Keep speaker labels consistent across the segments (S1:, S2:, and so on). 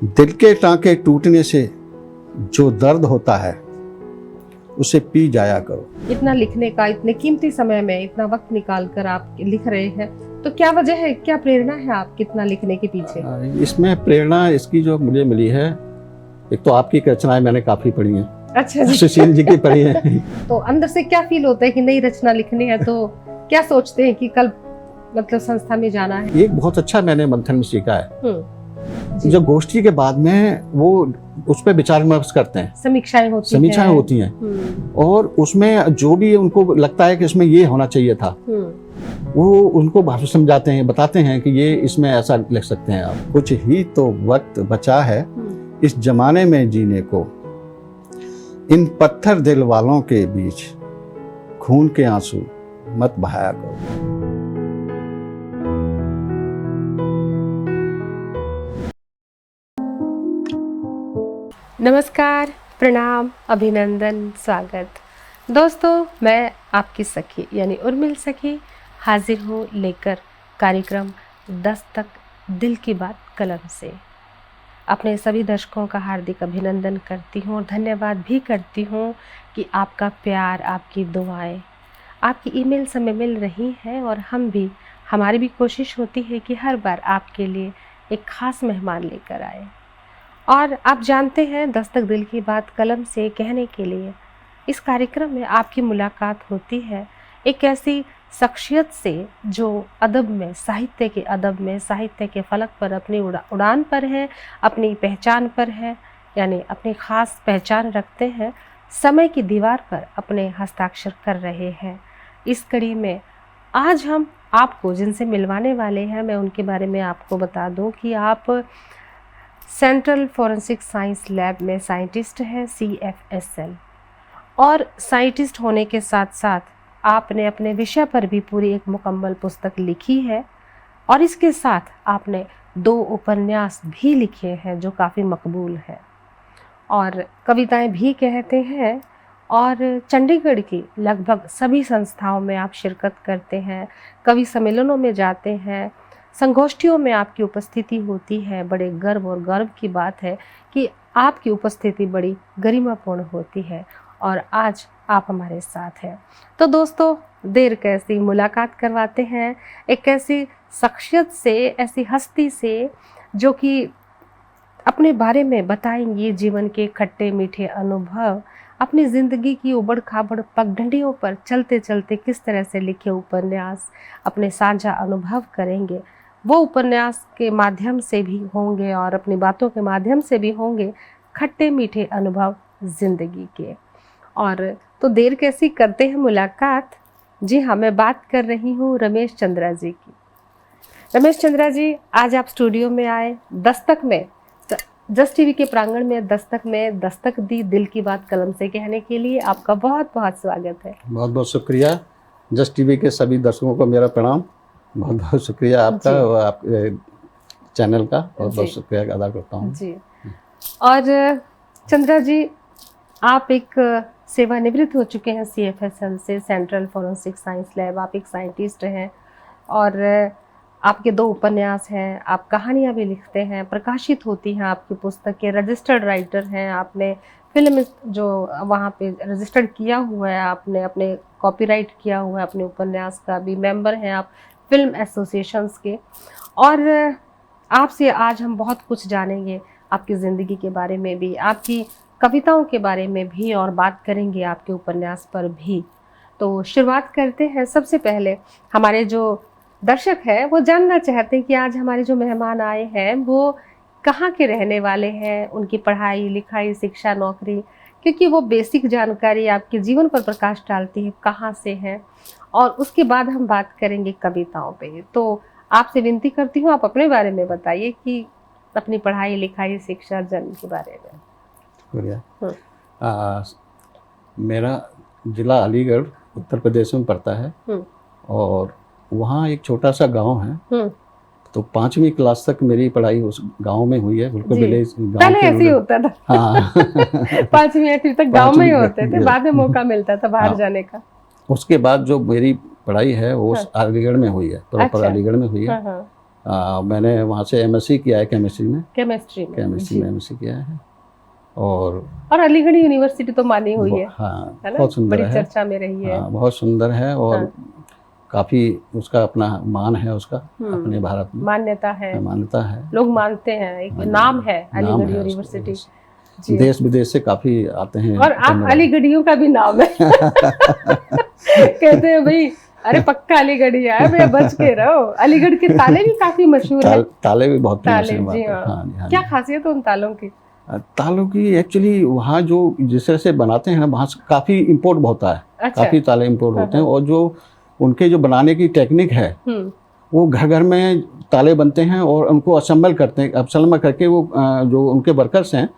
S1: दिल के टांके टूटने से जो दर्द होता है उसे पी जाया करो।
S2: इतना लिखने का, इतने कीमती समय में इतना वक्त निकाल कर आप लिख रहे हैं, तो क्या वजह है, क्या प्रेरणा है आपकी इतना लिखने के पीछे?
S1: इसमें प्रेरणा इसकी जो मुझे मिली है, एक तो आपकी रचनाएं मैंने काफी पढ़ी हैं।
S2: अच्छा जी।
S1: सुशील जी की पढ़ी है।
S2: तो अंदर से क्या फील होता है कि नई रचना लिखनी है, तो क्या सोचते हैं कि कल मतलब संस्था में जाना है?
S1: एक बहुत अच्छा मैंने मंथन में सीखा है,
S2: जी।
S1: जो गोष्ठी के बाद में वो उस पर विचार विमर्श करते हैं,
S2: समीक्षाएं
S1: होती हैं और उसमें जो भी उनको लगता है कि इसमें ये होना चाहिए था, वो उनको भाषा समझाते हैं, बताते हैं कि ये इसमें ऐसा लिख सकते हैं आप। कुछ ही तो वक्त बचा है इस जमाने में जीने को, इन पत्थर दिल वालों के बीच खून के आंसू मत बहाया करो।
S2: नमस्कार, प्रणाम, अभिनंदन, स्वागत। दोस्तों, मैं आपकी सखी यानी उर्मिल सखी हाजिर हूँ लेकर कार्यक्रम दस्तक दिल की बात कलम से। अपने सभी दर्शकों का हार्दिक अभिनंदन करती हूँ और धन्यवाद भी करती हूँ कि आपका प्यार, आपकी दुआएं, आपकी ईमेल से हमें मिल रही हैं और हमारी भी कोशिश होती है कि हर बार आपके लिए एक ख़ास मेहमान लेकर आए। और आप जानते हैं, दस्तक दिल की बात कलम से कहने के लिए इस कार्यक्रम में आपकी मुलाकात होती है एक ऐसी शख्सियत से जो अदब में, साहित्य के फलक पर अपनी उड़ान पर है, अपनी पहचान पर है, यानी अपनी ख़ास पहचान रखते हैं, समय की दीवार पर अपने हस्ताक्षर कर रहे हैं। इस कड़ी में आज हम आपको जिनसे मिलवाने वाले हैं, मैं उनके बारे में आपको बता दूं कि आप सेंट्रल फॉरेंसिक साइंस लैब में साइंटिस्ट हैं, CFSL, और साइंटिस्ट होने के साथ साथ आपने अपने विषय पर भी पूरी एक मुकम्मल पुस्तक लिखी है और इसके साथ आपने 2 उपन्यास भी लिखे हैं जो काफ़ी मकबूल हैं और कविताएं भी कहते हैं और चंडीगढ़ की लगभग सभी संस्थाओं में आप शिरकत करते हैं, कवि सम्मेलनों में जाते हैं, संगोष्ठियों में आपकी उपस्थिति होती है। बड़े गर्व की बात है कि आपकी उपस्थिति बड़ी गरिमापूर्ण होती है और आज आप हमारे साथ हैं। तो दोस्तों, देर कैसी, मुलाकात करवाते हैं एक ऐसी शख्सियत से, ऐसी हस्ती से जो कि अपने बारे में बताएंगी, जीवन के खट्टे मीठे अनुभव, अपनी ज़िंदगी की उबड़ खाबड़ पगडंडियों पर चलते चलते किस तरह से लिखे उपन्यास अपने साझा अनुभव करेंगे। वो उपन्यास के माध्यम से भी होंगे और अपनी बातों के माध्यम से भी होंगे खट्टे मीठे अनुभव ज़िंदगी के। और तो देर कैसी, करते हैं मुलाकात। जी हाँ, मैं बात कर रही हूँ रमेश चंद्रा जी की। रमेश चंद्रा जी, आज आप स्टूडियो में आए, दस्तक में, जस्ट टीवी के प्रांगण में दस्तक दी दिल की बात कलम से कहने के लिए आपका बहुत बहुत स्वागत है।
S1: बहुत बहुत शुक्रिया। जस्ट टीवी के सभी दर्शकों को मेरा प्रणाम। बहुत बहुत शुक्रिया आपका और आपके चैनल का बहुत बहुत शुक्रिया अदा करता हूँ
S2: जी। और चंद्रा जी, आप एक सेवानिवृत्त हो चुके हैं CFSL से, सेंट्रल फॉरेंसिक साइंस लैब। आप एक साइंटिस्ट हैं और आपके 2 उपन्यास हैं, आप कहानियाँ भी लिखते हैं, प्रकाशित होती हैं आपकी पुस्तकें, रजिस्टर्ड राइटर हैं, आपने फिल्म जो वहाँ पे रजिस्टर्ड किया हुआ है, आपने अपने कॉपीराइट किया हुआ है अपने उपन्यास का भी, मेंबर हैं आप फिल्म एसोसिएशंस के। और आपसे आज हम बहुत कुछ जानेंगे, आपकी ज़िंदगी के बारे में भी, आपकी कविताओं के बारे में भी, और बात करेंगे आपके उपन्यास पर भी। तो शुरुआत करते हैं। सबसे पहले हमारे जो दर्शक हैं वो जानना चाहते हैं कि आज हमारे जो मेहमान आए हैं वो कहाँ के रहने वाले हैं, उनकी पढ़ाई लिखाई, शिक्षा, नौकरी, क्योंकि वो बेसिक जानकारी आपके जीवन पर प्रकाश डालती है, कहाँ से हैं। और उसके बाद हम बात करेंगे कविताओं पे। तो आपसे विनती करती हूँ, आप अपने बारे में बताइए कि अपनी पढ़ाई लिखाई, शिक्षा, जन्म के बारे में।
S1: मेरा जिला अलीगढ़ उत्तर प्रदेश में पड़ता है और वहाँ एक छोटा सा गांव है। तो 5वीं क्लास तक मेरी पढ़ाई उस गांव में हुई है, बिल्कुल विलेज गांव।
S2: पहले ऐसे ही होता था।
S1: हाँ
S2: 5वीं 8वीं तक गांव में ही होते थे, बाद में मौका मिलता था बाहर जाने का।
S1: उसके बाद जो मेरी पढ़ाई है वो अलीगढ़ में हुई है, प्रॉपर अलीगढ़ में हुई है। मैंने वहाँ से एमएससी किया है केमिस्ट्री में
S2: केमिस्ट्री में
S1: एमएससी किया है। और
S2: अलीगढ़ यूनिवर्सिटी तो मानी हुई है,
S1: हाँ,
S2: है ना?
S1: बहुत सुंदर
S2: बड़ी
S1: है,
S2: चर्चा में रही है।
S1: हाँ, बहुत सुंदर है और
S2: हाँ।
S1: काफी उसका अपना मान है, उसका अपने भारत में
S2: मान्यता है, लोग मानते हैं, एक नाम है अलीगढ़ यूनिवर्सिटी।
S1: देश विदेश से काफी आते हैं।
S2: और आप अलीगढ़ियों का भी नाम है कहते हैं भाई, अरे पक्का अलीगढ़ी है भैया, बच के रहो। अलीगढ़ के ताले भी काफी मशहूर है।
S1: ताले भी बहुत फेमस हैं।
S2: जी हाँ। क्या खासियत है उन तालों की?
S1: तालों की एक्चुअली वहाँ जो जिस तरह से बनाते हैं ना, वहाँ से काफी इम्पोर्ट होता है। अच्छा। काफी ताले इम्पोर्ट होते हैं, और जो उनके जो बनाने की टेक्निक है, वो घर घर में ताले बनते हैं और उनको असेंबल करते हैं। असेंबल करके वो जो उनके वर्कर्स हैं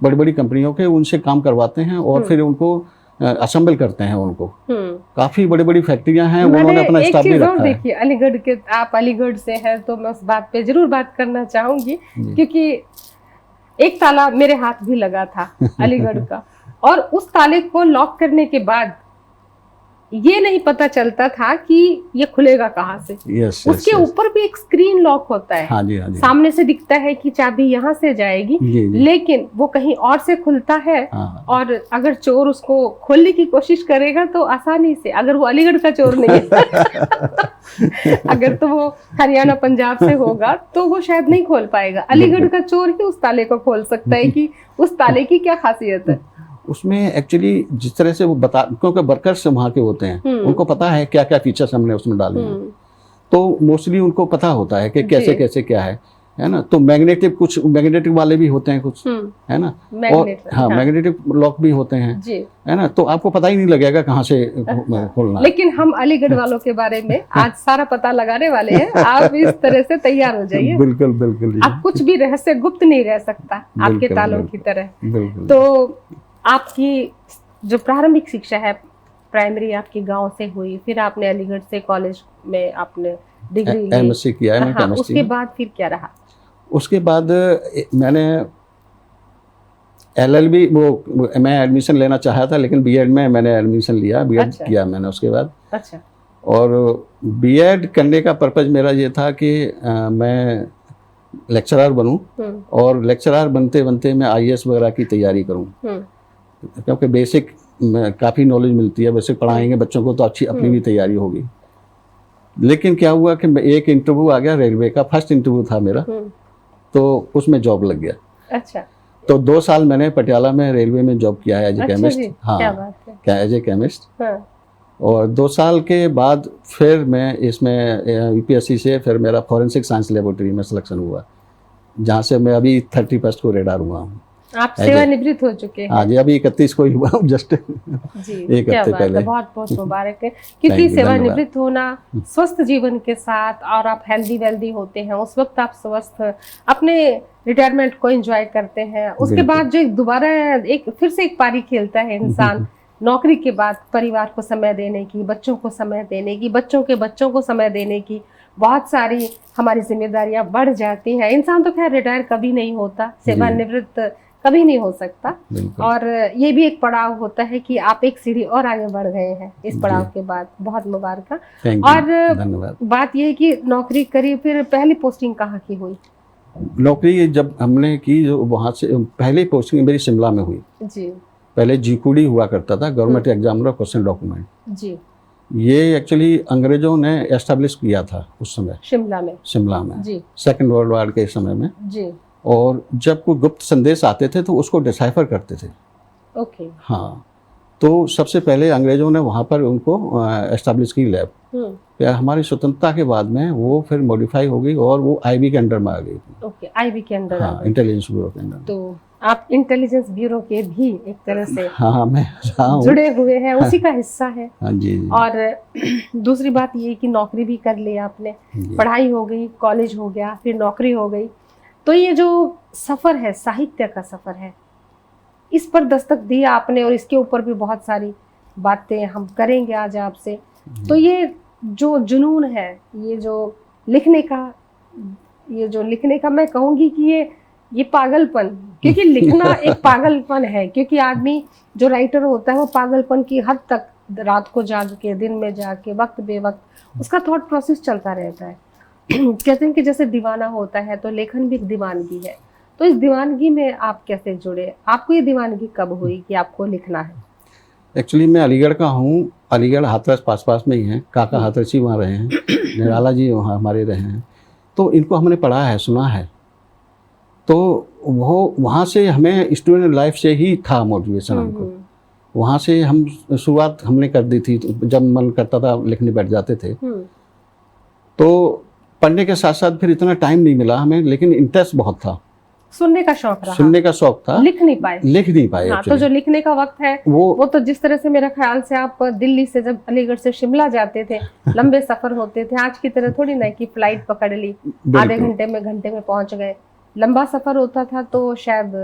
S1: बड़ी बड़ी कंपनियों के, उनसे काम करवाते हैं और फिर उनको असेंबल करते हैं उनको। काफी बड़ी बड़ी फैक्ट्रियां हैं, उन्होंने अपना स्टाफ भी रखा है।
S2: देखिए अलीगढ़ के, आप अलीगढ़ से हैं तो मैं उस बात पे जरूर बात करना चाहूंगी, क्योंकि एक ताला मेरे हाथ भी लगा था अलीगढ़ का, और उस ताले को लॉक करने के बाद ये नहीं पता चलता था कि ये खुलेगा कहाँ से। उसके ऊपर भी एक स्क्रीन लॉक होता है।
S1: हाँ जी, हाँ जी।
S2: सामने से दिखता है कि चाबी यहाँ से जाएगी, लेकिन वो कहीं और से खुलता है। और अगर चोर उसको खोलने की कोशिश करेगा तो आसानी से, अगर वो अलीगढ़ का चोर नहीं है अगर तो वो हरियाणा पंजाब से होगा तो वो शायद नहीं खोल पाएगा। अलीगढ़ का चोर ही उस ताले को खोल सकता है। कि उस ताले की क्या खासियत है?
S1: उसमें एक्चुअली जिस तरह से वो बता, क्योंकि वर्कर्स वहाँ के होते हैं, उनको पता है क्या क्या फीचर्स हमने उसमें डाले हैं, तो मोस्टली उनको पता होता है कि कैसे कैसे क्या है ना। तो मैग्नेटिक वाले भी होते हैं कुछ, है ना, और हाँ, मैग्नेटिक लॉक भी होते हैं, है ना। तो आपको पता ही नहीं लगेगा कहाँ से खोलना।
S2: लेकिन हम अलीगढ़ वालों के बारे में आज सारा पता लगाने वाले हैं। आप इस तरह से तैयार हो जाइए।
S1: बिल्कुल बिल्कुल।
S2: अब कुछ भी रहस्य गुप्त नहीं रह सकता आपके तालों की तरह। तो आपकी जो प्रारंभिक शिक्षा है, प्राइमरी आपकी गांव से हुई, फिर आपने अलीगढ़ से कॉलेज में आपने डिग्री ली,
S1: एमएससी किया है।
S2: हाँ, उसके बाद फिर क्या रहा? उसके बाद
S1: मैंने एलएलबी मैं एडमिशन लेना चाहा था, लेकिन बीएड में मैंने एडमिशन लिया, बीएड किया मैंने उसके बाद।
S2: अच्छा।
S1: और बीएड करने का पर्पज मेरा ये था कि मैं लेक्चरर बनूं, और लेक्चरर बनते बनते मैं आईएएस वगैरह की तैयारी करूं, क्योंकि बेसिक काफ़ी नॉलेज मिलती है। बेसिक पढ़ाएंगे बच्चों को तो अच्छी अपनी भी तैयारी होगी। लेकिन क्या हुआ कि एक इंटरव्यू आ गया रेलवे का, फर्स्ट इंटरव्यू था मेरा, तो उसमें जॉब लग गया।
S2: अच्छा।
S1: तो 2 साल मैंने पटियाला में रेलवे में जॉब किया है एज ए केमिस्ट। हाँ, क्या एज ए केमिस्ट। और 2 साल के बाद फिर मैं इसमें यूपीएससी से फिर मेरा फॉरेंसिक साइंस लेबोरेटरी में सिलेक्शन हुआ, जहाँ से मैं अभी 31 को रिटायर हुआ हूँ।
S2: आप सेवानिवृत्त हो चुके हैं?
S1: हाँ जी, अभी 31 को ही हुआ हूँ, जस्ट एक हफ्ते पहले।
S2: बहुत बहुत मुबारक है, क्योंकि सेवानिवृत्त होना स्वस्थ जीवन के साथ, और आप हेल्दी वेल्दी होते हैं उस वक्त, आप स्वस्थ अपने रिटायरमेंट को एंजॉय करते हैं। उसके बाद जो दोबारा फिर से एक पारी खेलता है इंसान नौकरी के बाद, परिवार को समय देने की, बच्चों को समय देने की, बच्चों के बच्चों को समय देने की, बहुत सारी हमारी जिम्मेदारियां बढ़ जाती हैं। इंसान तो खैर रिटायर कभी नहीं होता, सेवानिवृत्त कभी नहीं हो सकता। और ये भी एक पड़ाव होता है कि आप एक सीढ़ी और आगे बढ़ गए हैं इस पड़ाव के बाद। बहुत मुबारक। और बात ये है कि नौकरी करी, फिर पहली पोस्टिंग कहाँ की हुई?
S1: नौकरी जब हमने की, जो वहाँ से पहली पोस्टिंग मेरी शिमला में हुई जी। पहले जीकुडी हुआ करता था, गवर्नमेंट एग्जामिनर क्वेश्चन डॉक्यूमेंट जी। ये एक्चुअली अंग्रेजों ने एस्टेब्लिश किया था उस समय शिमला में जी, सेकेंड वर्ल्ड वॉर के समय में जी। और जब कोई गुप्त संदेश आते थे तो उसको डिसाइफर करते थे। ओके। हाँ, तो सबसे पहले अंग्रेजों ने वहाँ पर उनको एस्टेब्लिश की लैब। फिर हमारी स्वतंत्रता के बाद में वो फिर मॉडिफाई हो गई और वो आईबी के अंडर में आ गई।
S2: ओके, आईबी के अंडर।
S1: हाँ, इंटेलिजेंस ब्यूरो के अंडर।
S2: तो आप इंटेलिजेंस ब्यूरो के भी एक तरह से
S1: मैं
S2: जुड़े हुए हैं, उसी का हिस्सा है।
S1: हाँ जी।
S2: और दूसरी बात ये कि नौकरी भी कर ली आपने, पढ़ाई हो गई, कॉलेज हो गया, फिर नौकरी हो गई। तो ये जो सफ़र है, साहित्य का सफ़र है, इस पर दस्तक दी आपने, और इसके ऊपर भी बहुत सारी बातें हम करेंगे आज आपसे। तो ये जो जुनून है, ये जो लिखने का मैं कहूँगी कि ये पागलपन, क्योंकि लिखना एक पागलपन है, क्योंकि आदमी जो राइटर होता है वो पागलपन की हद तक रात को जाग के, दिन में जाग के, वक्त बेवक्त उसका थॉट प्रोसेस चलता रहता है। कहते हैं कि जैसे दीवाना होता है तो लेखन भी एक दीवानगी है, तो इस दीवानगी में आप कैसे जुड़े? आपको ये दीवानगी कब हुई कि आपको लिखना है?
S1: एक्चुअली मैं अलीगढ़ का हूँ। अलीगढ़ हाथरस पास में ही है। काका हाथरसी वहाँ रहे हैं, निराला जी वहाँ हमारे रहे हैं, तो इनको हमने पढ़ा है, सुना है। तो वो वहाँ से हमें स्टूडेंट लाइफ से ही था मोटिवेशन हमको। वहाँ से हम शुरुआत हमने कर दी थी। तो जब मन करता था लिखने बैठ जाते थे। तो पढ़ने के साथ साथ फिर इतना टाइम नहीं मिला हमें, लेकिन इंटरेस्ट बहुत था।
S2: सुनने का शौक रहा,
S1: सुनने का शौक था,
S2: लिख नहीं पाए। हाँ, तो जो लिखने का वक्त है वो तो जिस तरह से मेरा ख्याल से आप दिल्ली से जब अलीगढ़ से शिमला जाते थे, लंबे सफर होते थे, आज की तरह थोड़ी ना कि फ्लाइट पकड़ ली, आधे घंटे में पहुंच गए। लंबा सफर होता था तो शायद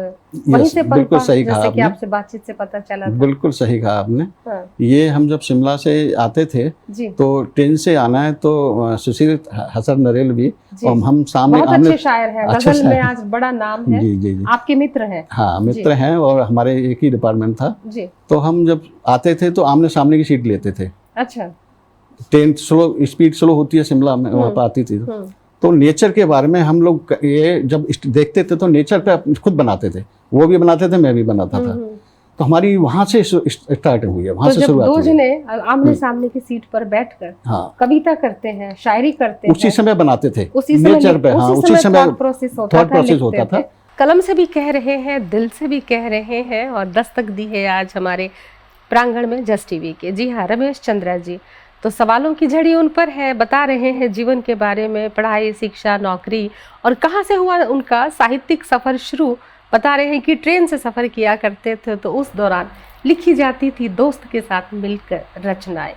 S2: वहीं से
S1: बिल्कुल सही कहा
S2: जैसे कि
S1: आपने।
S2: आपसे बातचीत से पता चला था।
S1: बिल्कुल सही कहा आपने।
S2: हाँ।
S1: ये हम जब शिमला से आते थे
S2: जी।
S1: तो ट्रेन से आना है तो सुशील हसन नरेल भी और हम सामने
S2: बहुत अच्छे शायर हैं, गजल में आज बड़ा नाम है।
S1: जी जी जी,
S2: आपके मित्र हैं? हाँ,
S1: मित्र हैं और हमारे एक ही डिपार्टमेंट था
S2: जी।
S1: तो हम जब आते थे तो आमने सामने की सीट लेते थे।
S2: अच्छा।
S1: ट्रेन स्पीड स्लो होती है शिमला में, वहाँ पर आती थी तो नेचर के बारे में हम लोग ये जब देखते थे तो नेचर का खुद बनाते थे, वो भी बनाते थे, मैं भी बनाता था। तो हमारी वहाँ से स्टार्ट हुई है, वहाँ से शुरुआत हुई है।
S2: दो जने आमने सामने की सीट पर बैठकर कविता करते हैं, शायरी करते हैं,
S1: उसी समय बनाते थे,
S2: उसी
S1: नेचर पे। हाँ, उसी समय
S2: थॉट प्रोसेस होता था। कलम से भी कह रहे हैं, दिल से भी कह रहे हैं और दस्तक दी है आज हमारे प्रांगण में जस्ट टीवी के। जी हाँ, रमेश चंद्रा जी। तो सवालों की झड़ी उन पर है, बता रहे हैं जीवन के बारे में, पढ़ाई, शिक्षा, नौकरी और कहाँ से हुआ उनका साहित्यिक सफ़र शुरू। बता रहे हैं कि ट्रेन से सफ़र किया करते थे तो उस दौरान लिखी जाती थी दोस्त के साथ मिलकर रचनाएं।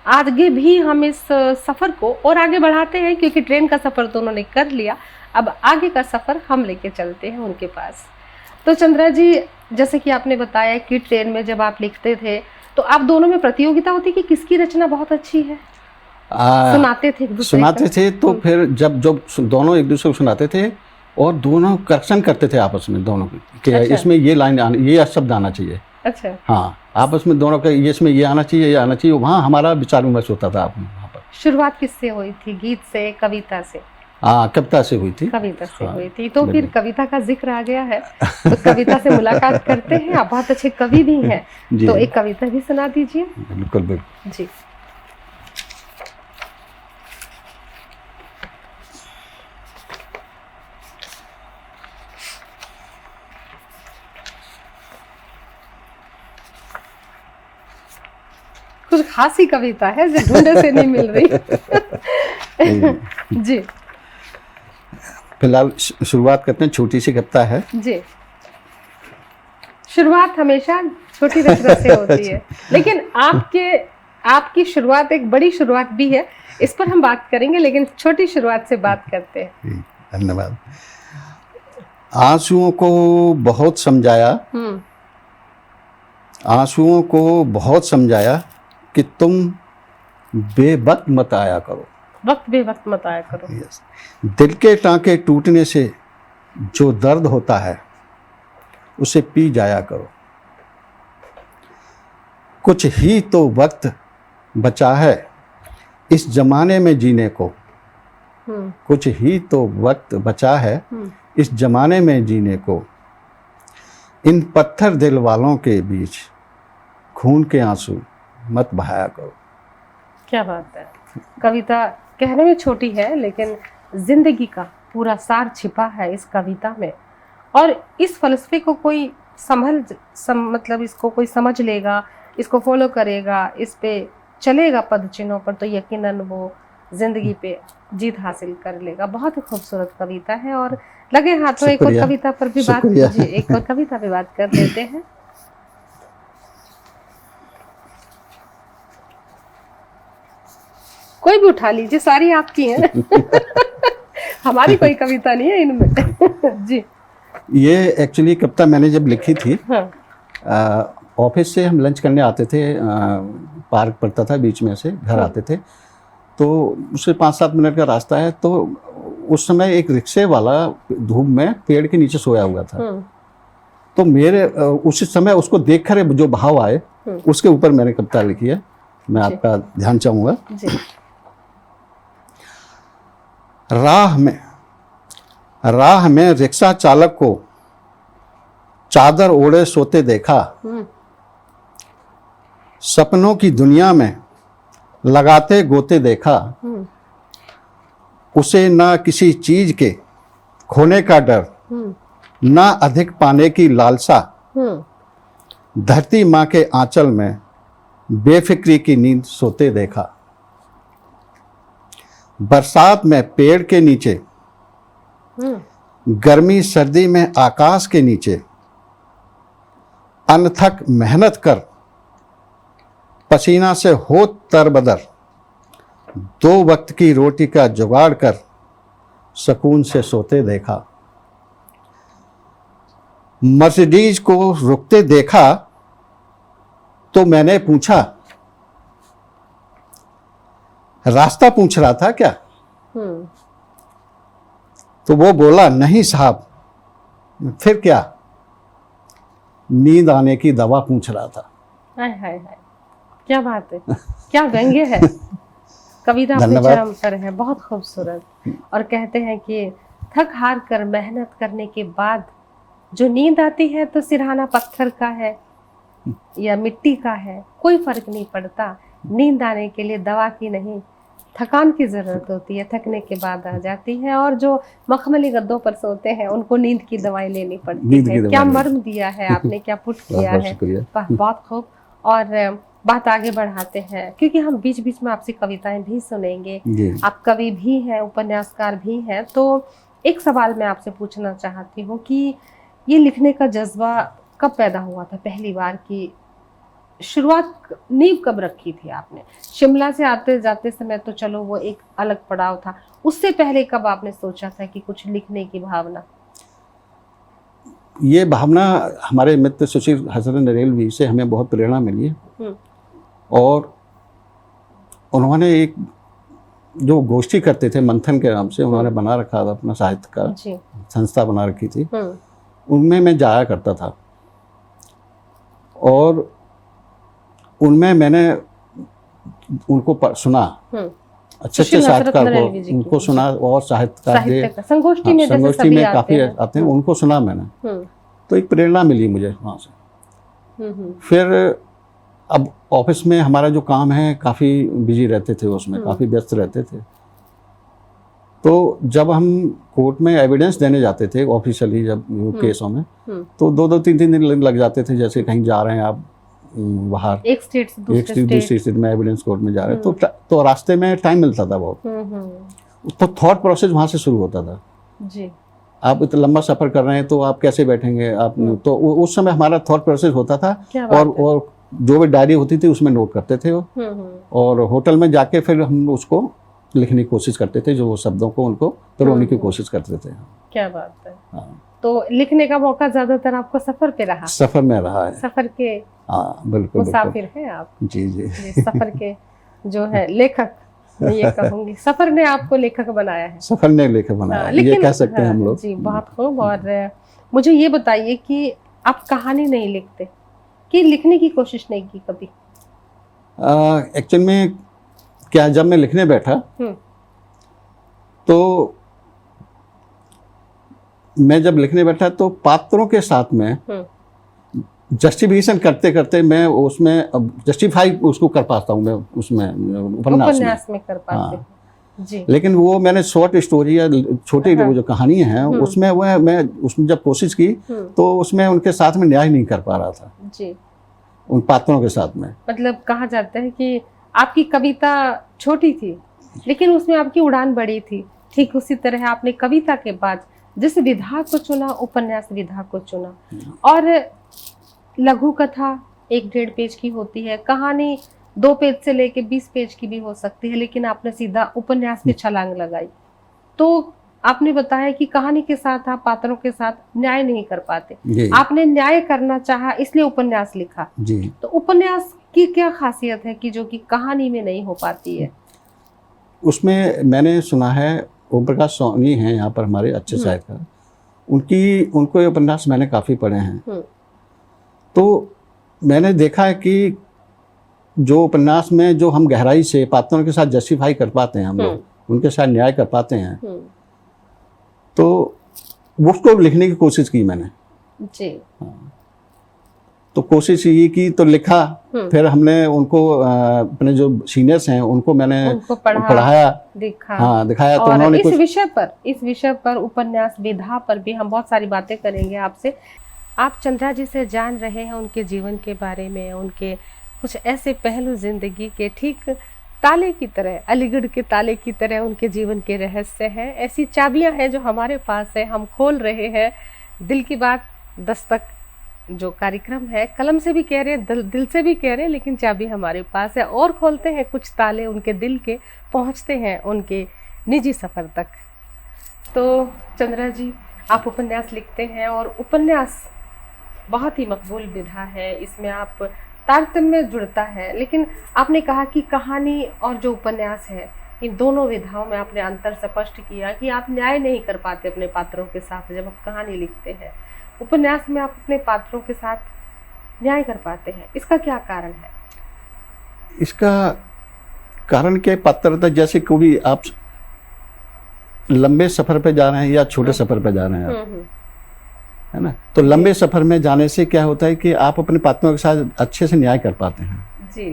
S2: आगे भी हम इस सफ़र को और आगे बढ़ाते हैं क्योंकि ट्रेन का सफ़र तो उन्होंने कर लिया, अब आगे का सफ़र हम लेके चलते हैं उनके पास। तो चंद्रा जी, जैसे कि आपने बताया कि ट्रेन में जब आप लिखते थे तो आप दोनों में प्रतियोगिता होती कि किसकी रचना बहुत अच्छी है? सुनाते थे
S1: तो फिर जब दोनों एक दूसरे को सुनाते थे और दोनों करेक्शन करते थे आपस में, दोनों कि अच्छा। इसमें ये लाइन ये शब्द आना चाहिए।
S2: अच्छा।
S1: हाँ, आपस में दोनों का ये इसमें ये आना चाहिए, ये आना चाहिए। वहाँ हमारा विचार विमर्श होता था वहाँ पर।
S2: शुरुआत किससे हुई थी? गीत से, कविता से?
S1: हाँ, कविता से हुई थी।
S2: कविता से हुई थी। तो फिर कविता का जिक्र आ गया है तो कविता से मुलाकात करते हैं। आप बहुत अच्छे कवि भी हैं, तो एक कविता भी सुना दीजिए।
S1: बिल्कुल बिल्कुल
S2: जी। कुछ खासी कविता है जो ढूंढे से नहीं मिल रही। जी।
S1: फिलहाल शुरुआत करते हैं, छोटी सी कविता है।
S2: जी। शुरुआत हमेशा छोटी रचना से होती है, लेकिन आपकी शुरुआत एक बड़ी शुरुआत भी है, इस पर हम बात करेंगे, लेकिन छोटी शुरुआत से बात करते हैं।
S1: धन्यवाद। आंसुओं को बहुत समझाया, आंसुओं को बहुत समझाया कि तुम बेवक्त मत आया करो।
S2: वक्त बेवक्त मत आया करो।
S1: दिल के टांके टूटने से जो दर्द होता है उसे पी जाया करो। कुछ ही तो वक्त बचा है इस जमाने में जीने को, कुछ ही तो वक्त बचा है इस जमाने में जीने को। इन पत्थर दिल वालों के बीच खून के आंसू मत बहाया करो।
S2: क्या बात है। कविता कहने में छोटी है लेकिन जिंदगी का पूरा सार छिपा है इस कविता में, और इस फलसफे को कोई मतलब इसको कोई समझ लेगा, इसको फॉलो करेगा, इस पे चलेगा पद चिन्हों पर, तो यकीनन वो जिंदगी पे जीत हासिल कर लेगा। बहुत ही खूबसूरत कविता है। और लगे हाथों एक और कविता पर भी बात कीजिए, एक और कविता पे बात कर लेते हैं। कोई भी उठा लीजिए, सारी आपकी हैं। हमारी कोई कविता नहीं है इनमें। जी।
S1: ये एक्चुअली कविता मैंने जब लिखी थी, ऑफिस से हम लंच करने आते थे, पार्क पड़ता था बीच में से, घर आते थे, तो उससे 5-7 मिनट का रास्ता है। तो उस समय एक रिक्शे वाला धूप में पेड़ के नीचे सोया हुआ था। तो मेरे उस समय उसको देखकर जो भाव आए उसके ऊपर मैंने कविता लिखी है। मैं आपका ध्यान चाहूँगा। राह में रिक्शा चालक को चादर ओढ़े सोते देखा, सपनों की दुनिया में लगाते गोते देखा, उसे ना किसी चीज के खोने का डर, ना अधिक पाने की लालसा, धरती माँ के आंचल में बेफिक्री की नींद सोते देखा। बरसात में पेड़ के नीचे, गर्मी सर्दी में आकाश के नीचे, अनथक मेहनत कर पसीना से हो तरबदर, 2 वक्त की रोटी का जुगाड़ कर सुकून से सोते देखा। मर्सिडीज को रुकते देखा तो मैंने पूछा, रास्ता पूछ रहा था क्या? तो वो बोला, नहीं साहब। फिर क्या? नींद आने की दवा पूछ रहा था।
S2: हाय हाय हाय, क्या बात है, क्या व्यंग्य है। कविता अपने चरम पर है, बहुत खूबसूरत। और कहते हैं कि थक हार कर मेहनत करने के बाद जो नींद आती है तो सिरहाना पत्थर का है या मिट्टी का है, कोई फर्क नहीं पड़ता। नींद आने के लिए दवा की नहीं, थकान की जरूरत होती है, थकने के बाद आ जाती है। और जो मखमली गद्दों पर सोते हैं उनको नींद की दवाई लेनी पड़ती है। क्या मर्म दिया है आपने, क्या पुट किया है, बहुत खूब। और बात आगे बढ़ाते हैं क्योंकि हम बीच बीच में आपसे कविताएं भी सुनेंगे। आप कवि भी हैं, उपन्यासकार भी हैं। तो एक सवाल मैं आपसे पूछना चाहती हूँ कि ये लिखने का जज्बा कब पैदा हुआ था पहली बार की शुरुआत, नींव कब रखी थी आपने? शिमला से आते जाते समय तो चलो वो एक अलग पड़ाव था, उससे पहले कब आपने सोचा था कि कुछ लिखने की भावना?
S1: ये भावना हमारे मित्र सुशील हसन नरेलवी से हमें बहुत प्रेरणा मिली है। और उन्होंने एक जो गोष्ठी करते थे मंथन के नाम से, उन्होंने बना रखा था अपना साहित्य का संस्था बना रखी थी, उनमें मैं जाया करता था। और उनमें मैंने उनको सुना, अच्छे साहित्यकार को उनको सुना। और साहित्यकार
S2: संगोष्ठी में
S1: काफी आते हैं, उनको सुना मैंने। तो एक प्रेरणा मिली मुझे वहाँ से। फिर अब ऑफिस में हमारा जो काम है काफ़ी बिजी रहते थे, उसमें काफ़ी व्यस्त रहते थे। तो जब हम कोर्ट में एविडेंस देने जाते थे ऑफिशियली, जब केसों में, तो 2-3 दिन लग जाते थे। जैसे कहीं जा रहे हैं आप बाहर, एक स्टेट से दूसरी स्टेट में एविडेंस कोर्ट में जा रहे हैं, तो रास्ते में टाइम मिलता था बहुत। तो थॉट प्रोसेस वहाँ से शुरू होता था जी। आप इतना लंबा सफ़र कर रहे हैं तो आप कैसे बैठेंगे आप? तो उस समय हमारा थॉट प्रोसेस होता था। और जो भी डायरी होती थी उसमें नोट करते थे और होटल में जाके फिर हम उसको लिखने की कोशिश करते थे, जो शब्दों को उनको पिरोने की कोशिश करते थे।
S2: क्या बात है। हाँ। तो लिखने का मौका ज्यादातर आपको सफर पे रहा?
S1: सफर में रहा है।
S2: सफर के
S1: बिल्कुल
S2: मुसाफिर हैं आप।
S1: जी जी।
S2: सफर के जो है लेखक, मैं ये कहूँगी सफर ने आपको लेखक बनाया है।
S1: सफर ने लेखक बनाया, ये कह सकते हैं हम लोग
S2: जी। बहुत खूब। और मुझे ये बताइए कि आप कहानी नहीं लिखते कि लिखने की कोशिश नहीं की कभी?
S1: एक्चुअल में क्या, जब मैं लिखने बैठा तो मैं जब लिखने बैठा तो पात्रों के साथ में जस्टिफिकेशन करते करते मैं उसमें जस्टिफाई उसको कर पाता हूँ, मैं उसमें उपन्यास में कर पाते। जी। लेकिन वो मैंने शॉर्ट स्टोरी या छोटी जो कहानी है उसमें वो मैं उसमें जब कोशिश की तो उसमें उनके साथ में न्याय नहीं कर पा रहा था जी, उन पात्रों के साथ में।
S2: मतलब कहा जाता है कि आपकी कविता छोटी थी लेकिन उसमें आपकी उड़ान बड़ी थी। ठीक उसी तरह आपने कविता के बाद जिस विधा को चुना, उपन्यास विधा को चुना। और लघु कथा 1-1.5 पेज की होती है, कहानी 2 पेज से लेके 20 पेज की भी हो सकती है, लेकिन आपने सीधा उपन्यास पे छलांग लगाई। तो आपने बताया कि कहानी के साथ आप पात्रों के साथ न्याय नहीं कर पाते, आपने न्याय करना चाहा इसलिए उपन्यास लिखा जी। तो उपन्यास की क्या खासियत है कि जो कि कहानी में नहीं हो पाती है?
S1: उसमें मैंने सुना है, ओम प्रकाश सोनी हैं यहाँ पर हमारे अच्छे साहित्यकार, उनको ये उपन्यास मैंने काफ़ी पढ़े हैं। तो मैंने देखा है कि जो उपन्यास में जो हम गहराई से पात्रों के साथ जस्टिफाई कर पाते हैं, हम लोग उनके साथ न्याय कर पाते हैं, तो उसको लिखने की कोशिश की मैंने।
S2: जी।
S1: तो कोशिश ये की तो लिखा, फिर हमने उनको अपने जो सीनियर्स हैं उनको मैंने
S2: उनको
S1: पढ़ाया, दिखाया। तो उन्होंने
S2: इस विषय पर उपन्यास विधा पर भी हम बहुत सारी बातें करेंगे आपसे। आप चंद्रा जी से जान रहे हैं उनके जीवन के बारे में, उनके कुछ ऐसे पहलू जिंदगी के ठीक ताले की तरह, अलीगढ़ के ताले की तरह उनके जीवन के रहस्य हैं। ऐसी चाबियां हैं जो हमारे पास है, हम खोल रहे हैं। दिल की बात दस्तक जो कार्यक्रम है, कलम से भी कह रहे हैं, दिल से भी कह रहे हैं, लेकिन चाबी हमारे पास है और खोलते हैं कुछ ताले उनके दिल के, पहुंचते हैं उनके निजी सफर तक। तो चंद्रा जी, आप उपन्यास लिखते हैं और उपन्यास बहुत ही मकबूल विधा है, इसमें आप तारतम्य जुड़ता है। लेकिन आपने कहा कि कहानी और जो उपन्यास है, इन दोनों विधाओं में आपने अंतर स्पष्ट किया कि आप न्याय नहीं कर पाते अपने पात्रों के साथ जब आप कहानी लिखते हैं। उपन्यास में आप अपने पात्रों के साथ न्याय कर पाते हैं, इसका क्या कारण है?
S1: इसका कारण क्या, पात्रता, जैसे कभी आप लंबे सफर पे जा रहे हैं या छोटे सफर पे जा रहे हैं आप, है ना, तो लंबे सफर में जाने से क्या होता है कि आप अपने पात्रों के साथ अच्छे से न्याय कर पाते हैं।
S2: जी,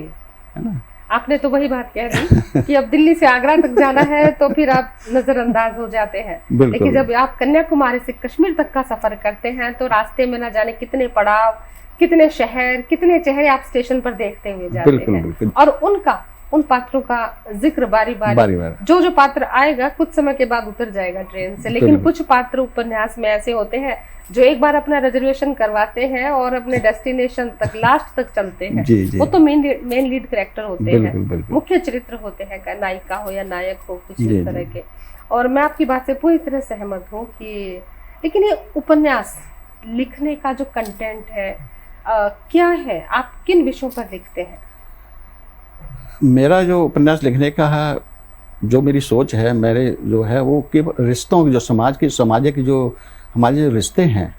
S1: है ना।
S2: आपने तो वही बात कह दी कि अब दिल्ली से आगरा तक जाना है तो फिर आप नजरअंदाज हो जाते हैं, लेकिन जब आप कन्याकुमारी से कश्मीर तक का सफर करते हैं तो रास्ते में ना जाने कितने पड़ाव, कितने शहर, कितने चेहरे आप स्टेशन पर देखते हुए जाते हैं। और उन पात्रों का जिक्र बारी बारी जो पात्र आएगा कुछ समय के बाद उतर जाएगा ट्रेन से, लेकिन कुछ पात्र उपन्यास में ऐसे होते हैं जो एक बार अपना रिजर्वेशन करवाते हैं और अपने डेस्टिनेशन तक, लास्ट तक चलते हैं। वो तो मेन लीड कैरेक्टर होते हैं, मुख्य चरित्र होते हैं, नायिका हो या नायक हो, कुछ इस तरह के। और मैं आपकी बात से पूरी तरह सहमत हूँ कि लेकिन ये उपन्यास लिखने का जो कंटेंट है क्या है, आप किन विषयों पर लिखते हैं?
S1: मेरा जो उपन्यास लिखने का है, जो मेरी सोच है, मेरे जो है वो केवल रिश्तों की, जो सामाजिक जो हमारे जो रिश्ते हैं,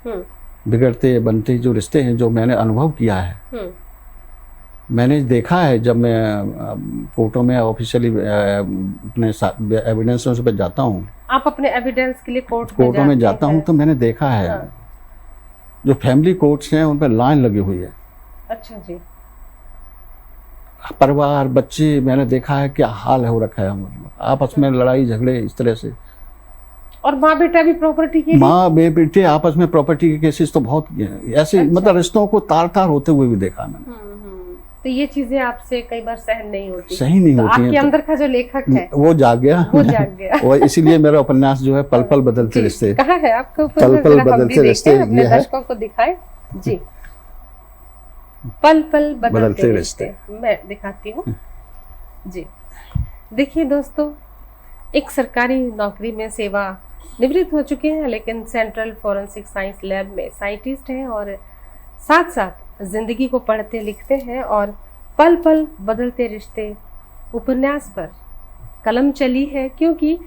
S1: बिगड़ते बनते जो रिश्ते हैं, जो मैंने अनुभव किया है, मैंने देखा है। जब मैं कोर्टों में ऑफिशियली अपने एविडेंस पे जाता हूँ,
S2: आप अपने एविडेंस के लिए
S1: कोर्टों में जाता हूँ, तो मैंने देखा है जो फैमिली कोर्ट्स हैं उन पर लाइन लगी हुई है।
S2: अच्छा जी।
S1: परिवार, बच्चे, मैंने देखा है क्या हाल हो रखा है, आपस में लड़ाई झगड़े इस तरह से।
S2: और माँ बेटा भी प्रॉपर्टी के,
S1: माँ बेटे आपस में प्रॉपर्टी के केसेस तो बहुत ऐसे। अच्छा। मतलब रिश्तों को तार तार होते हुए भी देखा मैंने।
S2: तो ये चीजें आपसे कई बार सहन नहीं होती,
S1: आपके
S2: अंदर का जो लेखक है
S1: वो जाग गया और इसीलिए मेरा उपन्यास जो है पल पल बदलते रिश्ते।
S2: कहाँ है आपका
S1: पल पल बदलते रिश्ते,
S2: अपने दर्शकों को दिखाएं जी। पल पल बदलते रिश्ते मैं दिखाती हूँ जी। देखिए दोस्तों, एक सरकारी नौकरी में सेवा निवृत्त हो चुके हैं, लेकिन सेंट्रल फॉरेंसिक साइंस लैब में साइंटिस्ट हैं और साथ साथ जिंदगी को पढ़ते लिखते हैं। और पल पल बदलते रिश्ते उपन्यास पर कलम चली है, क्योंकि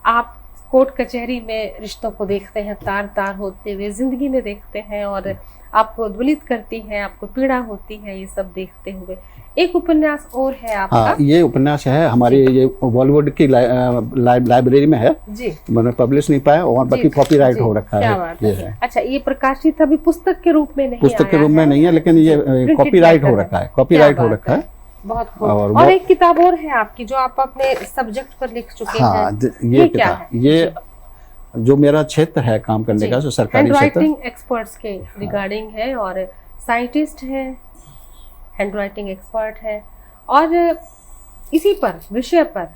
S2: आप कोर्ट कचहरी में रिश्तों को देखते हैं तार तार होते हुए, जिंदगी में देखते हैं और आपको उद्वेलित करती है, आपको पीड़ा होती है ये सब देखते हुए। एक उपन्यास और है आपका।
S1: हाँ, ये उपन्यास है हमारे, ये बॉलीवुड की लाइब्रेरी में है जी, मैंने पब्लिश नहीं पाया और बाकी कॉपीराइट हो रखा है। ये है।
S2: अच्छा, ये प्रकाशित अभी पुस्तक के रूप में नहीं,
S1: पुस्तक के रूप में नहीं है, लेकिन ये कॉपीराइट हो रखा है, कॉपीराइट हो रखा है।
S2: बहुत खूब। और एक किताब और है आपकी जो आप अपने सब्जेक्ट पर लिख चुके हैं।
S1: हाँ, ये किताब, ये जो मेरा क्षेत्र है काम करने का, जो सरकारी क्षेत्र,
S2: हैंडराइटिंग एक्सपर्ट्स के रिगार्डिंग है और साइंटिस्ट है, हैंडराइटिंग एक्सपर्ट है और इसी पर विषय पर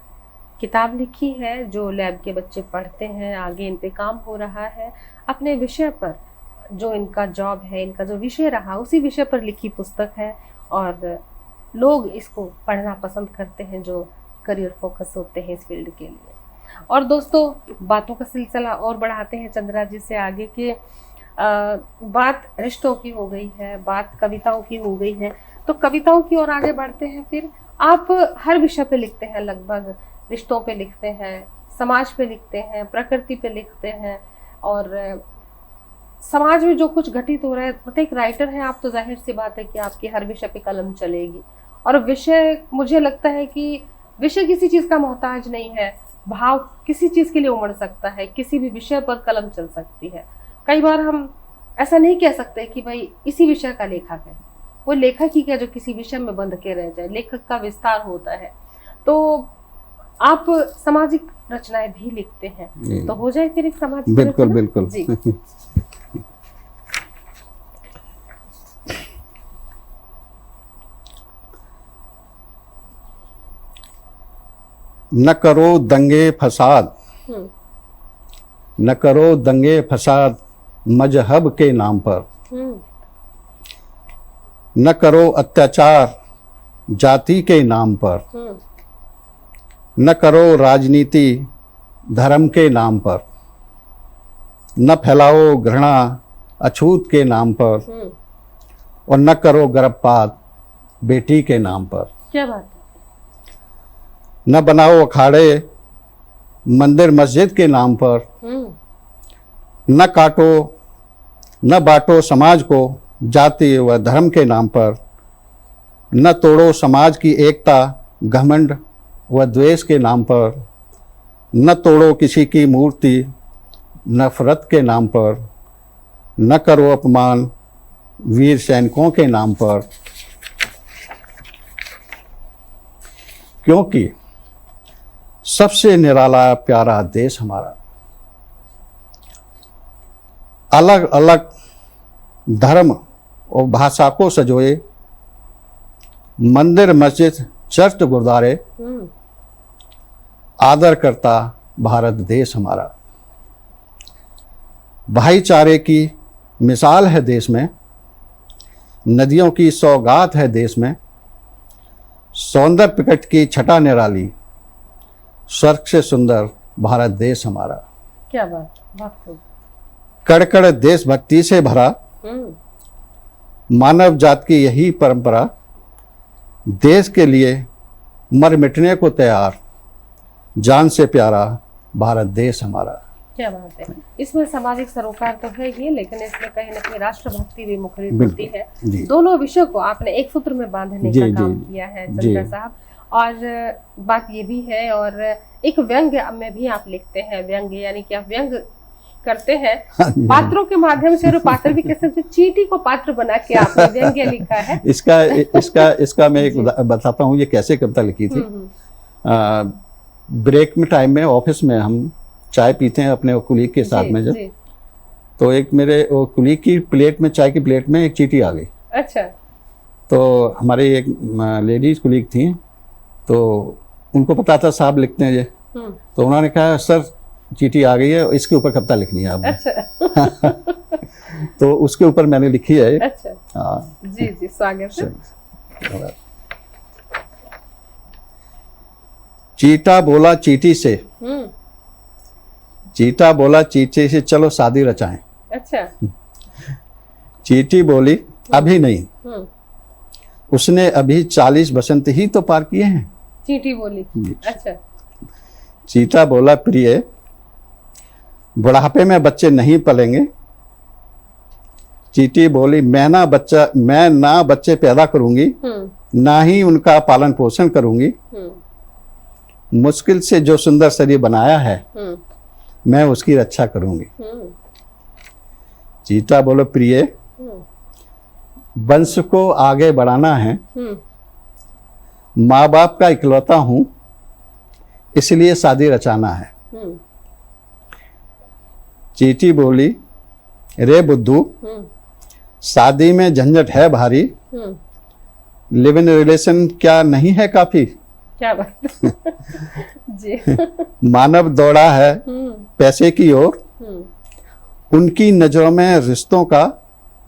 S2: किताब लिखी है जो लैब के बच्चे पढ़ते हैं, आगे इन पे काम हो रहा है। अपने विषय पर जो इनका जॉब है, इनका जो विषय रहा, उसी विषय पर लिखी पुस्तक है और लोग इसको पढ़ना पसंद करते हैं जो करियर फोकस होते हैं इस फील्ड के लिए। और दोस्तों, बातों का सिलसिला और बढ़ाते हैं चंद्रा जी से आगे के बात रिश्तों की हो गई है, बात कविताओं की हो गई है, तो कविताओं की ओर आगे बढ़ते हैं। फिर आप हर विषय पे लिखते हैं, लगभग रिश्तों पे लिखते हैं, समाज पे लिखते हैं, प्रकृति पे लिखते हैं और समाज में जो कुछ घटित हो रहा है, मतलब एक राइटर हैं आप, तो जाहिर सी बात है कि आपकी हर विषय पे कलम चलेगी। और विषय, मुझे लगता है कि विषय किसी चीज़ का मोहताज नहीं है, भाव किसी चीज के लिए उमड़ सकता है, किसी भी विषय पर कलम चल सकती है। कई बार हम ऐसा नहीं कह सकते कि भाई इसी विषय का लेखक है, वो लेखक ही क्या जो किसी विषय में बंध के रह जाए, लेखक का विस्तार होता है। तो आप सामाजिक रचनाएं भी लिखते हैं, तो हो जाए फिर एक सामाजिक
S1: बिल्कुल
S2: रचना?
S1: बिल्कुल
S2: जी।
S1: न करो दंगे फसाद, न करो दंगे फसाद मजहब के नाम पर, न करो अत्याचार जाति के नाम पर, न करो राजनीति धर्म के नाम पर, न फैलाओ घृणा अछूत के नाम पर, और न करो गर्भपात बेटी के नाम पर।
S2: क्या बात है।
S1: न बनाओ अखाड़े मंदिर मस्जिद के नाम पर, न काटो न बांटो समाज को जाति व धर्म के नाम पर, न तोड़ो समाज की एकता घमंड व द्वेष के नाम पर, न तोड़ो किसी की मूर्ति नफरत के नाम पर, न करो अपमान वीर सैनिकों के नाम पर, क्योंकि सबसे निराला प्यारा देश हमारा अलग अलग धर्म और भाषा को सजोए मंदिर मस्जिद चर्च गुरुद्वारे आदर करता भारत देश हमारा। भाईचारे की मिसाल है देश में, नदियों की सौगात है देश में, सौंदर्य प्रकट की छटा निराली, स्वर्ग से सुंदर भारत देश हमारा।
S2: क्या बात, बहुत खूब।
S1: कड़कड़ देशभक्ति से भरा मानव जात की यही परंपरा, देश के लिए मर मिटने को तैयार जान से प्यारा भारत देश हमारा।
S2: क्या बात है। इसमें सामाजिक सरोकार तो है ही, लेकिन इसमें कहीं ना कहीं राष्ट्रभक्ति भी मुखरित होती है। दोनों विषयों को आपने एक सूत्र में बांधने का काम किया है चंद्रा साहब। और बात ये भी है, और एक व्यंग्य में भी आप लिखते हैं। व्यंग्य यानी कि आप व्यंग करते हैं पात्रों के माध्यम से, और पात्र भी कैसे चींटी को पात्र बना के आपने व्यंग्य लिखा है।
S1: इसका मैं एक बताता हूँ, ये कैसे कविता लिखी थी। ब्रेक में टाइम में ऑफिस में हम चाय पीते हैं अपने कुलीग के साथ में, जब तो एक मेरे कुलीग की प्लेट में, चाय की प्लेट में एक चींटी आ गई।
S2: अच्छा।
S1: तो हमारी एक लेडीज कुलीग थी, तो उनको पता था साहब लिखते हैं ये, तो उन्होंने कहा सर चींटी आ गई है, इसके ऊपर कविता लिखनी है आपने।
S2: अच्छा।
S1: तो उसके ऊपर मैंने लिखी है।
S2: अच्छा। हाँ जी जी, स्वागत है।
S1: चीटा बोला चींटी से, चीटा बोला चींटी से चलो शादी रचाएं।
S2: अच्छा।
S1: चींटी बोली अभी नहीं, उसने अभी 40 बसंत ही तो पार किए हैं।
S2: चींटी बोली। अच्छा।
S1: चीता बोला प्रिय बुढ़ापे में बच्चे नहीं पलेंगे। चींटी बोली मैं ना बच्चे पैदा करूंगी, ना ही उनका पालन पोषण करूंगी। मुश्किल से जो सुंदर शरीर बनाया है मैं उसकी रक्षा करूंगी। चीता बोलो प्रिय वंश को आगे बढ़ाना है, माँ बाप का इकलौता हूं इसलिए शादी रचाना है। चींटी बोली रे बुद्धू शादी में झंझट है भारी, लिव इन रिलेशन क्या नहीं है काफी।
S2: क्या बात। जी।
S1: मानव दौड़ा है पैसे की ओर, उनकी नजरों में रिश्तों का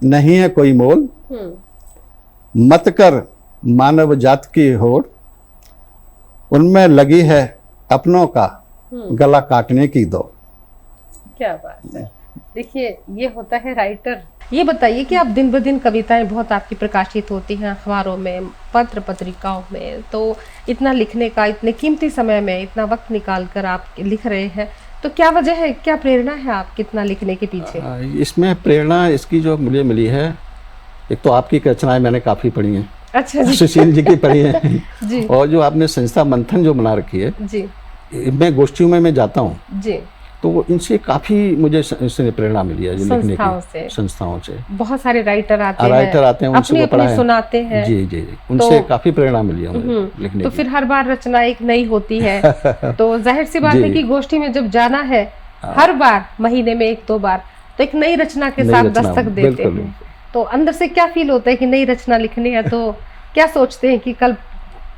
S1: नहीं है कोई मोल। मत कर मानव जात की होड़, उनमें लगी है अपनों का गला काटने की दौड़।
S2: क्या बात है। देखिए ये होता है राइटर। ये बताइए कि आप दिन ब दिन कविताएं बहुत आपकी प्रकाशित होती हैं अखबारों में, पत्र पत्रिकाओं में, तो इतना लिखने का, इतने कीमती समय में इतना वक्त निकाल कर आप लिख रहे हैं, तो क्या वजह है, क्या प्रेरणा है आप कितना लिखने के पीछे?
S1: इसमें प्रेरणा इसकी जो मुझे मिली है, एक तो आपकी रचनाएं मैंने काफ़ी पढ़ी हैं।
S2: अच्छा जी।
S1: सुशील जी की पढ़ी है
S2: जी।
S1: और जो आपने संस्था मंथन जो बना रखी है
S2: जी,
S1: मैं गोष्ठियों में मैं जाता हूँ
S2: जी,
S1: तो इनसे काफी मुझे इससे प्रेरणा मिली है, जो लिखने
S2: संस्थाओं
S1: की
S2: से।
S1: संस्थाओं से।
S2: बहुत सारे राइटर आते
S1: हैं उनसे
S2: अपनी
S1: वो पढ़ा
S2: अपनी
S1: है।
S2: सुनाते हैं।
S1: जी जी जी, उनसे काफी प्रेरणा मिली है मुझे लिखने
S2: तो
S1: की।
S2: फिर हर बार रचना एक नई होती है तो जाहिर सी बात है कि गोष्ठी में जब जाना है हर बार महीने में 1-2 बार तो एक नई रचना के साथ दस्तक देते हैं। तो अंदर से क्या फील होता है कि नई रचना लिखनी है, तो क्या सोचते हैं कि कल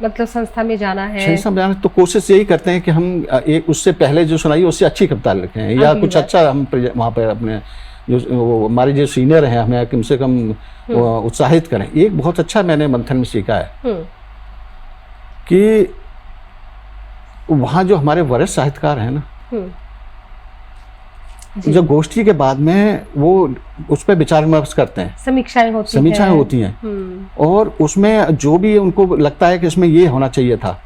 S2: मतलब संस्था में जाना है?
S1: संस्था में जाना तो कोशिश यही करते हैं कि हम एक उससे पहले जो सुनाई उससे अच्छी कविता लिखें, या कुछ अच्छा हम वहाँ पर अपने जो हमारे जो सीनियर हैं हमें कम से कम उत्साहित करें। एक बहुत अच्छा मैंने मंथन में सीखा है कि वहाँ जो हमारे वरिष्ठ साहित्यकार हैं ना, जो गोष्ठी के बाद में वो उस पर विचार विमर्श करते हैं,
S2: समीक्षाएं होती
S1: हैं और उसमें जो भी उनको लगता है कि इसमें ये होना चाहिए था,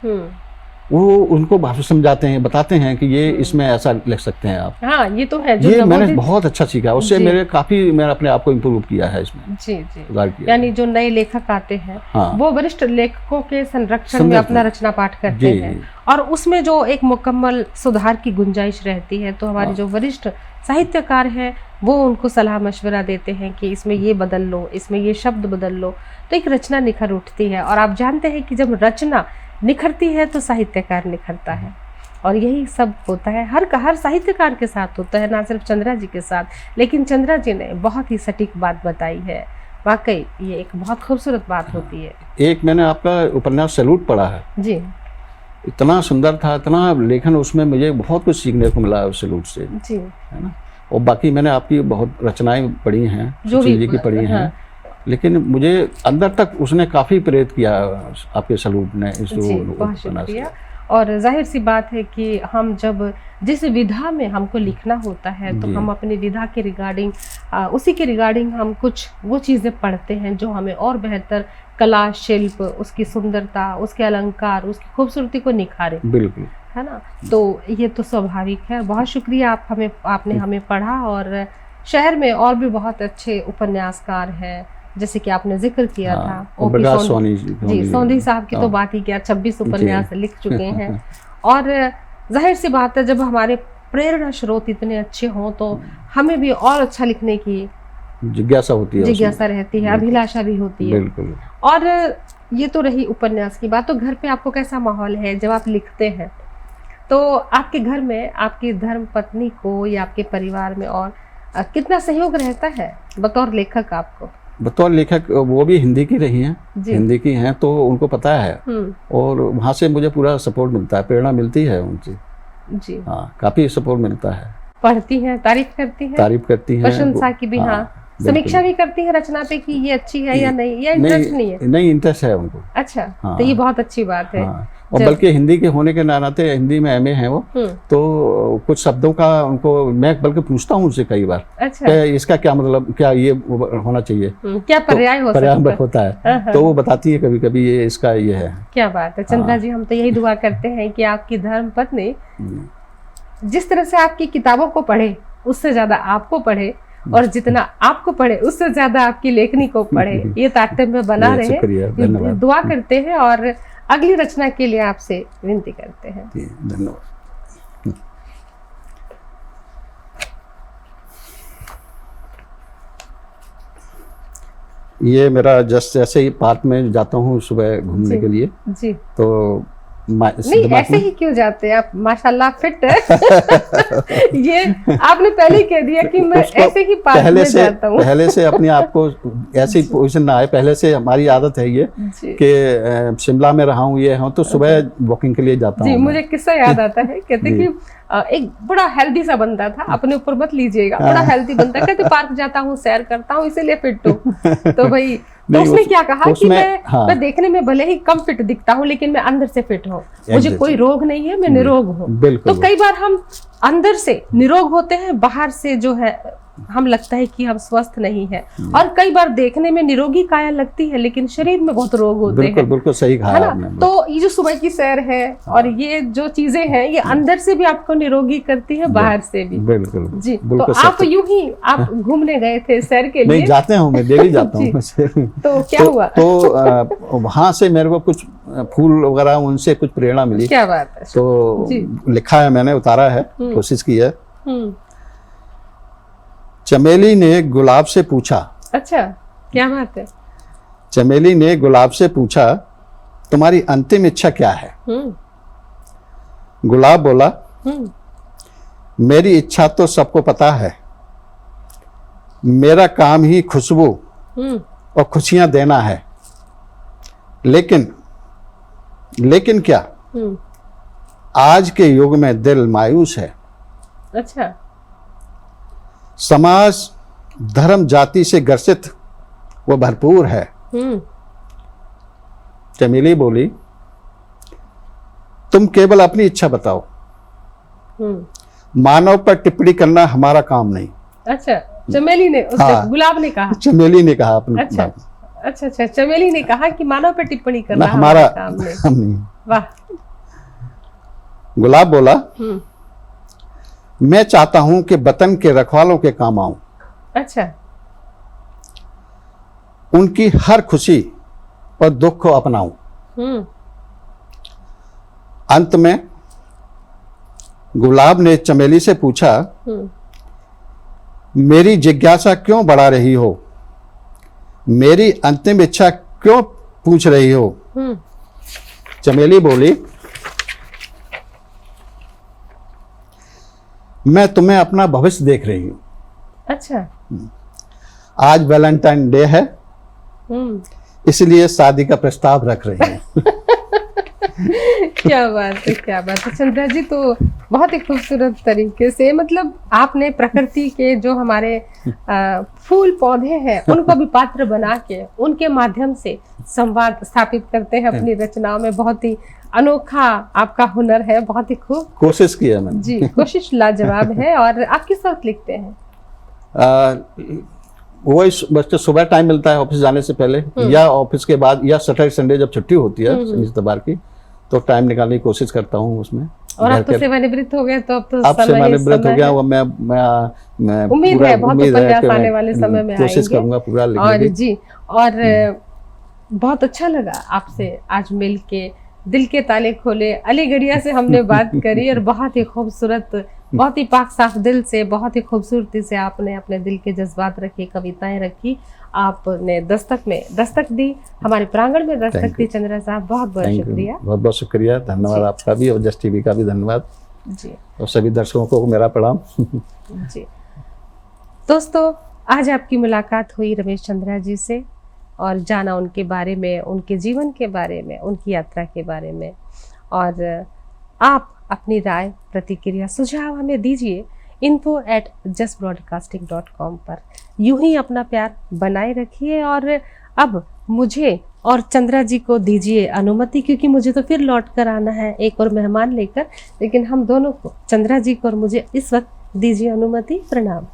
S1: वो उनको समझाते हैं, बताते हैं कि ये इसमें ऐसा लिख सकते हैं आप।
S2: हाँ, ये तो है जो
S1: ये मैंने बहुत अच्छा सीखा, उससे मैंने अपने आप को इम्प्रूव किया है इसमें।
S2: जी जी, यानी जो नए लेखक आते हैं वो वरिष्ठ लेखकों के संरक्षण में अपना रचना पाठ करते हैं और उसमें जो एक मुकम्मल सुधार की गुंजाइश रहती है, तो हमारे जो वरिष्ठ साहित्यकार हैं वो उनको सलाह मशवरा देते हैं कि इसमें ये बदल लो, इसमें ये शब्द बदल लो, तो एक रचना निखर उठती है। और आप जानते हैं कि जब रचना निखरती है तो साहित्यकार निखरता है, और यही सब होता है हर साहित्यकार के साथ होता है, ना सिर्फ चंद्रा जी के साथ। लेकिन चंद्रा जी ने बहुत ही सटीक बात बताई है, वाकई ये एक बहुत खूबसूरत बात होती है।
S1: एक मैंने आपका उपन्यास सैल्यूट पढ़ा है
S2: जी,
S1: इतना सुंदर था, इतना लेखन, उसमें मुझे बहुत कुछ सीखने को मिला उस सैल्यूट से,
S2: जी,
S1: है ना। और बाकी मैंने आपकी बहुत रचनाएं पढ़ी हैं,
S2: जो भी
S1: की पढ़ी हैं, लेकिन मुझे अंदर तक उसने काफी प्रेरित किया, आपके सैल्यूट ने।
S2: बहुत शुक्रिया। और जाहिर सी बात है कि हम जब जिस विधा में हमको लिखना होता है तो हम अपनी विधा के रिगार्डिंग उसी के रिगार्डिंग हम कुछ वो चीज़ें पढ़ते हैं जो हमें और बेहतर कला शिल्प, उसकी सुंदरता, उसके अलंकार, उसकी खूबसूरती को निखारे।
S1: बिल्कुल,
S2: है ना। तो ये तो स्वाभाविक है। बहुत शुक्रिया आपने हमें पढ़ा। और शहर में और भी बहुत अच्छे उपन्यासकार हैं, जैसे कि आपने जिक्र किया था सोंधी साहब की, तो बात ही क्या, 26 उपन्यास लिख चुके हैं। और जाहिर सी बात है जब हमारे प्रेरणा स्रोत इतने अच्छे हों तो हमें भी और अच्छा लिखने की
S1: जिज्ञासा
S2: रहती है, अभिलाषा भी होती है।
S1: बिल्कुल।
S2: और ये तो रही उपन्यास की बात। तो घर पे आपको कैसा माहौल है जब आप लिखते हैं? तो आपके घर में आपकी धर्म पत्नी को या आपके परिवार में और कितना सहयोग रहता है बतौर लेखक आपको?
S1: बतौर लेखक वो भी हिंदी की रही हैं, हिंदी की हैं, तो उनको पता है और वहाँ से मुझे पूरा सपोर्ट मिलता है, प्रेरणा मिलती है उनसे।
S2: जी
S1: हाँ, काफी सपोर्ट मिलता है।
S2: पढ़ती हैं, तारीफ करती हैं, प्रशंसा की भी। हाँ, समीक्षा भी करती है रचना पे कि ये अच्छी है या नहीं, या इंटरेस्ट नहीं है?
S1: नहीं, इंटरेस्ट है उनको।
S2: अच्छा, तो ये बहुत अच्छी बात है।
S1: और बल्कि हिंदी के होने के नाते, हिंदी में एमए है वो, तो कुछ शब्दों का उनको मैं बल्कि पूछता हूँ उनसे कई बार।
S2: अच्छा,
S1: इसका क्या मतलब, क्या ये होना चाहिए,
S2: क्या पर्याय
S1: होता है, तो वो बताती है कभी कभी ये इसका ये है।
S2: क्या बात है चंद्रा जी। हम तो यही दुआ करते हैं कि आपकी धर्म पत्नी जिस तरह से आपकी किताबों को पढ़े उससे ज्यादा आपको पढ़े, और जितना आपको पढ़े उससे ज्यादा आपकी लेखनी को पढ़े, ये तारतम्य बना रहे, दुआ करते हैं और अगली रचना के लिए आपसे विनती करते हैं।
S1: धन्यवाद। ये मेरा जस्ट ऐसे ही पार्क में जाता हूँ सुबह घूमने के लिए जी, तो
S2: नहीं ऐसे ही क्यों जाते हैं आप? माशाल्लाह फिट है। ये आपने पहले ही कह दिया कि मैं ऐसे ही पार्क में जाता हूँ।
S1: पहले से अपने आप को ऐसी पोजीशन ना आए, पहले से हमारी आदत है ये कि शिमला में रहा हूँ, ये हूँ, तो सुबह वॉकिंग के लिए जाता हूँ।
S2: जी, मुझे किस्सा याद आता है। कहते कि एक बड़ा हेल्दी सा बंदा था, अपने ऊपर मत लीजिएगा, बड़ा हेल्दी बंदा, कहते पार्क जाता हूँ, सैर करता हूँ, इसीलिए फिट हूँ। तो भाई तो उसने क्या कहा कि मैं देखने में भले ही कम फिट दिखता हूँ लेकिन मैं अंदर से फिट हूँ, मुझे कोई रोग नहीं है, मैं निरोग हूँ। तो कई बार हम अंदर से निरोग होते हैं, बाहर से जो है हम लगता है कि हम स्वस्थ नहीं है, और कई बार देखने में निरोगी काया लगती है लेकिन शरीर में बहुत रोग होते हैं।
S1: बिल्कुल सही कहा आपने।
S2: तो ये जो सुबह की सैर है और ये जो चीजें हैं, ये अंदर से भी आपको निरोगी करती है, बाहर से भी।
S1: बिल्कुल
S2: जी। तो आप यूं ही आप घूमने गए थे सैर के लिए?
S1: नहीं, जाते हूँ, मैं डेली जाता हूँ।
S2: तो क्या हुआ?
S1: तो वहां से मेरे को कुछ फूल वगैरह उनसे कुछ प्रेरणा मिली।
S2: क्या बात है।
S1: तो
S2: जी।
S1: लिखा है मैंने, उतारा है, कोशिश की है।
S2: हम्म।
S1: चमेली ने गुलाब से पूछा,
S2: अच्छा, क्या बात है।
S1: चमेली ने गुलाब से पूछा, तुम्हारी अंतिम इच्छा क्या है? गुलाब बोला, मेरी इच्छा तो सबको पता है, मेरा काम ही खुशबू और खुशियां देना है, लेकिन क्या? आज के युग में दिल मायूस है।
S2: अच्छा।
S1: समाज धर्म जाति से ग्रसित व भरपूर है। चमेली बोली, तुम केवल अपनी इच्छा बताओ, मानव पर टिप्पणी करना हमारा काम नहीं।
S2: अच्छा, चमेली ने, गुलाब ने कहा,
S1: चमेली ने कहा अपनी
S2: अच्छा, अच्छा अच्छा, चमेली ने कहा कि मानव पर टिप्पणी करना
S1: हमारा
S2: काम
S1: नहीं।
S2: वाह।
S1: गुलाब बोला, मैं चाहता हूं कि वतन के रखवालों के काम आऊं।
S2: अच्छा।
S1: उनकी हर खुशी और दुख को अपनाऊं। अंत में गुलाब ने चमेली से पूछा, मेरी जिज्ञासा क्यों बढ़ा रही हो? मेरी अंतिम इच्छा क्यों पूछ रही हो? चमेली बोली, मैं तुम्हें अपना भविष्य देख रही हूं।
S2: अच्छा।
S1: आज वैलेंटाइन डे है, इसलिए शादी का प्रस्ताव रख रही हूं।
S2: क्या बात है, क्या बात है चंद्रा जी। तो बहुत ही खूबसूरत तरीके से, मतलब आपने प्रकृति के जो हमारे फूल पौधे हैं उनको भी पात्र बना के उनके माध्यम से संवाद स्थापित करते हैं अपनी रचनाओं में। बहुत ही अनोखा आपका हुनर है, बहुत ही खूब
S1: कोशिश की है मैंने।
S2: जी, कोशिश लाजवाब है। और आप किस वक्त लिखते हैं?
S1: वही बस सुबह टाइम मिलता है ऑफिस जाने से पहले, या ऑफिस के बाद, या सैटरडे संडे जब छुट्टी होती है शनि इतवार की, तो टाइम निकालने की कोशिश करता हूँ उसमें।
S2: और अब तो सेवानिवृत्त हो गए, तो अब तो
S1: सेवानिवृत्त हो गया। वो मैं
S2: उम्मीद है बहुत उपन्यास आने वाले समय में
S1: कोशिश करूंगा पूरा लिखने की।
S2: और जी, और बहुत अच्छा लगा आपसे आज मिल के, दिल के ताले खोले, अलीगढ़िया से हमने बात करी, और बहुत ही खूबसूरत, बहुत ही पाक साफ दिल से, बहुत ही खूबसूरती से आपने अपने दिल के जज्बात रखे, कविताएं रखी, आपने दस्तक में दस्तक दी, हमारे प्रांगण में दस्तक दी। चंद्रा साहब, बहुत बहुत शुक्रिया।
S1: बहुत बहुत शुक्रिया, धन्यवाद आपका भी, और जस्ट टीवी का भी धन्यवाद
S2: जी,
S1: और सभी दर्शकों को मेरा प्रणाम।
S2: जी दोस्तों, आज आपकी मुलाकात हुई रमेश चंद्रा जी से, और जाना उनके बारे में, उनके जीवन के बारे में, उनकी यात्रा के बारे में। और आप अपनी राय, प्रतिक्रिया, सुझाव हमें दीजिए info@justbroadcasting.com पर। यूं ही अपना प्यार बनाए रखिए, और अब मुझे और चंद्रा जी को दीजिए अनुमति, क्योंकि मुझे तो फिर लौट कर आना है एक और मेहमान लेकर। लेकिन हम दोनों को, चंद्रा जी को और मुझे, इस वक्त दीजिए अनुमति। प्रणाम।